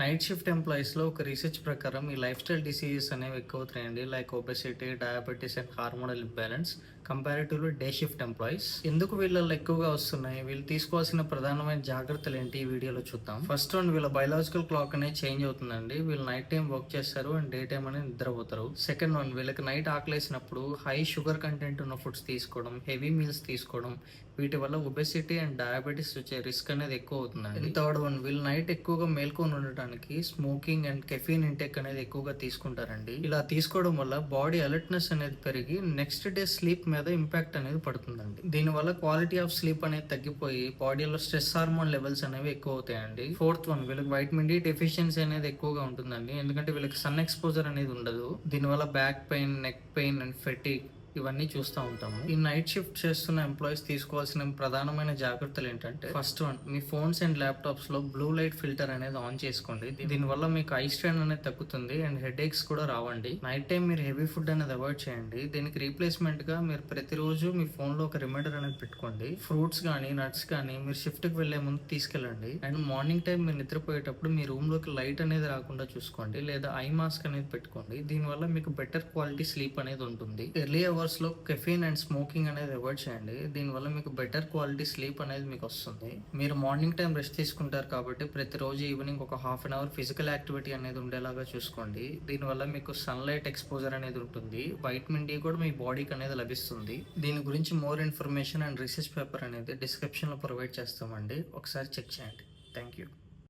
Night shift ఎంప్లాయీస్‌లో ఒక research ప్రకారం ఈ లైఫ్ స్టైల్ డిసీజెస్ అనేవి ఎక్కువవుతున్నాయండి. Like obesity, diabetes and hormonal imbalance comparatively day shift employees. ఎందుకు వీళ్ళలో ఎక్కువగా వస్తున్నాయి? వీళ్ళు తీసుకోవాల్సిన ప్రధానమైన జాగ్రత్తలు ఏంటి? ఈ వీడియోలో చూద్దాం. ఫస్ట్ వన్, వీళ్ళ బయోలాజికల్ క్లాక్ అనేది చేంజ్ అవుతుందండి. వీళ్ళు నైట్ టైం వర్క్ చేస్తారు అండ్ డే టైం అనేది నిద్రపోతారు. సెకండ్ వన్, వీళ్ళకి నైట్ ఆకలేసినప్పుడు హై షుగర్ కంటెంట్ ఉన్న ఫుడ్స్ తీసుకోవడం, హెవీ మీల్స్ తీసుకోవడం, వీటి వల్ల ఒబెసిటీ అండ్ డయాబెటిస్ వచ్చే రిస్క్ అనేది ఎక్కువ అవుతుందండి. థర్డ్ వన్, వీళ్ళు నైట్ ఎక్కువగా మేల్కొని ఉండటానికి స్మోకింగ్ అండ్ కెఫీన్ ఇంటేక్ అనేది ఎక్కువగా తీసుకుంటారండి. ఇలా తీసుకోవడం వల్ల బాడీ అలర్ట్నెస్ అనేది పెరిగి నెక్స్ట్ డే స్లీప్ మీద ఇంపాక్ట్ అనేది పడుతుందండి. దీనివల్ల క్వాలిటీ ఆఫ్ స్లీప్ అనేది తగ్గిపోయి బాడీలో స్ట్రెస్ హార్మోన్ లెవెల్స్ అనేవి ఎక్కువ అవుతాయండి. ఫోర్త్ వన్, వీళ్ళకి వైటమిన్ డి డెఫిషియన్సీ అనేది ఎక్కువగా ఉంటుందండి. ఎందుకంటే వీళ్ళకి సన్ ఎక్స్పోజర్ అనేది ఉండదు. దీనివల్ల back pain, neck pain and fatigue ఇవన్నీ చూస్తూ ఉంటాము. ఈ నైట్ షిఫ్ట్ చేస్తున్న ఎంప్లాయీస్ తీసుకోవాల్సిన ప్రధానమైన జాగ్రత్తలు ఏంటంటే, first one, me phones and laptops లో బ్లూ లైట్ ఫిల్టర్ అనేది ఆన్ చేసుకోండి. దీనివల్ల మీకు ఐ స్ట్రెయిన్ అనేది తగ్గుతుంది అండ్ హెడ్ ఏక్స్ కూడా రావండి. నైట్ టైం మీరు హెవీ ఫుడ్ అనేది అవాయిడ్ చేయండి. దీనికి రీప్లేస్మెంట్ గా మీరు ప్రతిరోజు మీ ఫోన్ లో ఒక రిమైండర్ అనేది పెట్టుకోండి. ఫ్రూట్స్ కానీ నట్స్ కానీ మీరు షిఫ్ట్ కి వెళ్లే ముందు తీసుకెళ్ళండి. అండ్ మార్నింగ్ టైం మీరు నిద్రపోయేటప్పుడు మీ రూమ్ లోకి లైట్ అనేది రాకుండా చూసుకోండి, లేదా ఐ మాస్క్ అనేది పెట్టుకోండి. దీనివల్ల మీకు బెటర్ క్వాలిటీ స్లీప్ అనేది ఉంటుంది. ఎర్లీ అవర్స్ లో కెఫీన్ అండ్ స్మోకింగ్ అనేది అవాయిడ్ చేయండి. దీనివల్ల మీకు బెటర్ క్వాలిటీ స్లీప్ అనేది మీకు వస్తుంది. మీరు మార్నింగ్ టైం రెస్ట్ తీసుకుంటారు కాబట్టి ప్రతిరోజు ఈవినింగ్ ఒక half an hour physical activity అనేది ఉండేలాగా చూసుకోండి. దీనివల్ల మీకు సన్లైట్ ఎక్స్పోజర్ అనేది ఉంటుంది. వైటమిన్ డి కూడా మీ బాడీకి అనేది లభిస్తుంది. దీని గురించి more information and research paper అనేది డిస్క్రిప్షన్ లో ప్రొవైడ్ చేస్తామండి. ఒకసారి చెక్ చేయండి. Thank you.